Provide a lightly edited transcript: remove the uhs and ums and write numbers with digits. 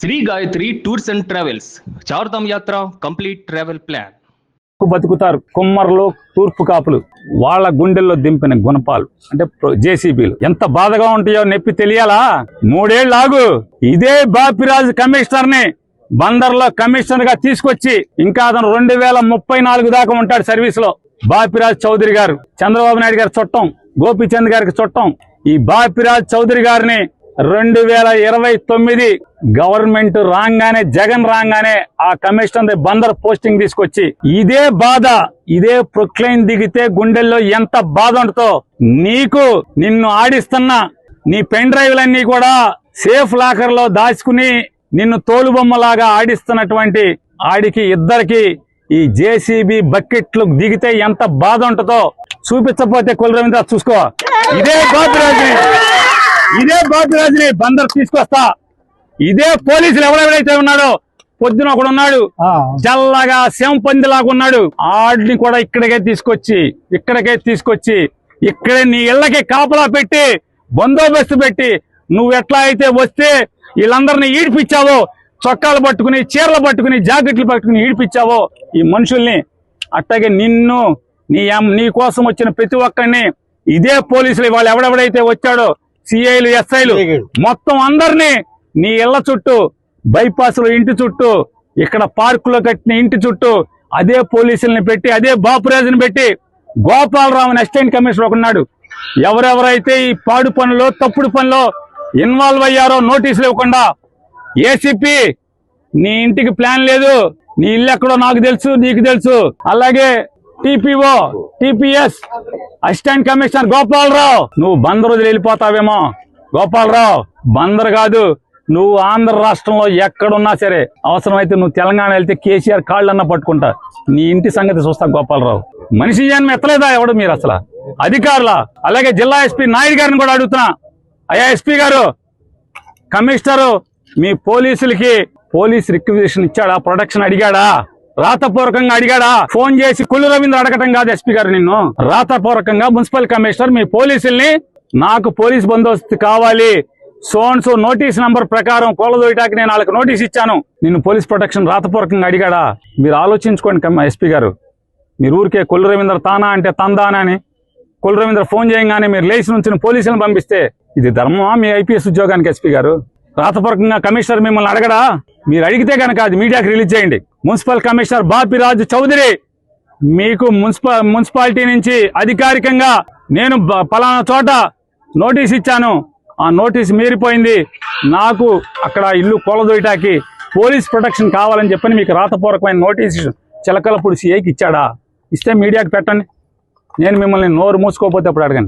Shri Gayatri tours and travels Chardham yatra complete travel plan. బతుకుతారు కుమ్మర్లు, తూర్పు కాపులు, వాళ్ళ గుండెల్లో దింపిన గుణపాలు అంటే జేసీబీలు ఎంత బాధగా ఉంటాయో నొప్పి తెలియాలా? 3 ఏళ్ళు ఆగు. ఇదే బాపిరాజు కమిషనర్ ని బందర్లో కమిషనర్ గా తీసుకొచ్చి ఇంకా అతను 2034 దాకా ఉంటాడు సర్వీస్ లో. బాపిరాజ్ చౌదరి గారు చంద్రబాబు నాయుడు గారి చుట్టం, గోపీచంద్ గారికి చుట్టం. ఈ బాపిరాజ్ చౌదరి గారిని 2029 గవర్నమెంట్ రాగానే, జగన్ రాగానే ఆ కమిషనర్ బందర్ పోస్టింగ్ తీసుకొచ్చి ఇదే బాధ, ఇదే ప్రొక్లైన్ దిగితే గుండెల్లో ఎంత బాధ ఉంటుందో నిన్ను ఆడిస్తున్న నీ పెన్ డ్రైవ్లన్నీ కూడా సేఫ్ లాకర్ లో దాచుకుని నిన్ను తోలుబొమ్మలాగా ఆడిస్తున్నటువంటి ఆడికి ఇద్దరికి ఈ జేసీబీ బకెట్లు దిగితే ఎంత బాధ ఉంటుందో చూపించకపోతే కులరవీంద్ర చూసుకో. ఇదే బాపిరాజుని బందర్ తీసుకొస్తా. ఇదే పోలీసులు ఎవరెవరైతే ఉన్నాడో, పొద్దున ఒకడు ఉన్నాడు జల్లగా శంపందిలాగా ఉన్నాడు, ఆడిని కూడా ఇక్కడికే తీసుకొచ్చి ఇక్కడే నీ ఇళ్లకి కాపలా పెట్టి బందోబస్తు పెట్టి నువ్వు ఎట్లా అయితే వస్తే వీళ్ళందరినీ ఈడిపించావో, చొక్కాలు పట్టుకుని, చీరలు పట్టుకుని, జాకెట్లు పట్టుకుని ఈడిపించావో ఈ మనుషుల్ని, అట్లాగే నీ కోసం వచ్చిన ప్రతి ఒక్కరిని ఇదే పోలీసులు వాళ్ళు ఎవడెవడైతే వచ్చాడో సిఐలు, ఎస్ఐలు మొత్తం అందరినీ నీ ఇళ్ల చుట్టూ, బైపాస్ లో ఇంటి చుట్టూ, ఇక్కడ పార్కులో కట్టిన ఇంటి చుట్టూ అదే పోలీసుల్ని పెట్టి, అదే బాపురాజుని పెట్టి, గోపాలరావు అసిస్టెంట్ కమిషనర్ ఉన్నాడు. ఎవరెవరైతే ఈ పాడు పనులు, తప్పుడు పనులు ఇన్వాల్వ్ అయ్యారో నోటీసులు ఇవ్వకుండా, ఏసీపీ నీ ఇంటికి ప్లాన్ లేదు, నీ ఇల్లు ఎక్కడో నాకు తెలుసు, నీకు తెలుసు. అలాగే TPO, TPS assistant commissioner Gopalarao, నువ్వు బందర్ వదిలి వెళ్ళిపోతావేమో. గోపాలరావు, బందర్ కాదు, నువ్వు ఆంధ్ర రాష్ట్రంలో ఎక్కడున్నా సరే, అవసరమైతే నువ్వు తెలంగాణ వెళ్తే కేసీఆర్ కాళ్ళన్నా పట్టుకుంటా. నీ ఇంటి సంగతి చూస్తా గోపాలరావు. మనిషి జన్మ ఎత్తలేదా ఎవడు మీరు అసలు అధికారుల? అలాగే జిల్లా ఎస్పీ నాయుడు గారిని కూడా అడుగుతున్నా, అయ్యా ఎస్పీ గారు, కమిషనరు మీ పోలీసులకి పోలీస్ రిక్విజిషన్ ఇచ్చాడా? ప్రొటెక్షన్ అడిగాడా? రాతపూర్వకంగా అడిగాడా? ఫోన్ చేసి కుల్లు రవీంద్ర అడగటం కాదు ఎస్పీ గారు, నిన్ను రాతపూర్వకంగా మున్సిపల్ కమిషనర్ మీ పోలీసుల్ని నాకు పోలీస్ బందోబస్తు కావాలి, సోన్సో నోటీస్ నంబర్ ప్రకారం కోలదోయటానికి నేను వాళ్ళకి నోటీస్ ఇచ్చాను, నిన్ను పోలీస్ ప్రొటెక్షన్ రాతపూర్వకంగా అడిగాడా? మీరు ఆలోచించుకోండి ఎస్పీ గారు. మీరు ఊరికే కుల్లు రవీంద్ర తానా అంటే తందానా అని కుల్లు రవీంద్ర ఫోన్ చేయగానే మీరు లేచి నుంచి పోలీసులను పంపిస్తే ఇది ధర్మమా మీ ఐపీఎస్ ఉద్యోగానికి? ఎస్పీ గారు, రాతపూర్వకంగా కమిషనర్ మిమ్మల్ని అడగడా? మీరు అడిగితే కనుక అది మీడియాకి రిలీజ్ చేయండి. మున్సిపల్ కమిషనర్ బాపిరాజు చౌదరి మీకు మున్సిపాలిటీ నుంచి అధికారికంగా నేను పలానా చోట నోటీస్ ఇచ్చాను, ఆ నోటీస్ మీరిపోయింది, నాకు అక్కడ ఇల్లు కొలదోయటానికి పోలీస్ ప్రొటెక్షన్ కావాలని చెప్పని మీకు రాతపూర్వకమైన నోటీస్ చిలకలపూడి సిఐకి ఇచ్చాడా? ఇస్తే మీడియాకి పెట్టండి. నేను మిమ్మల్ని నోరు మూసుకోకపోతే అప్పుడు అడగండి.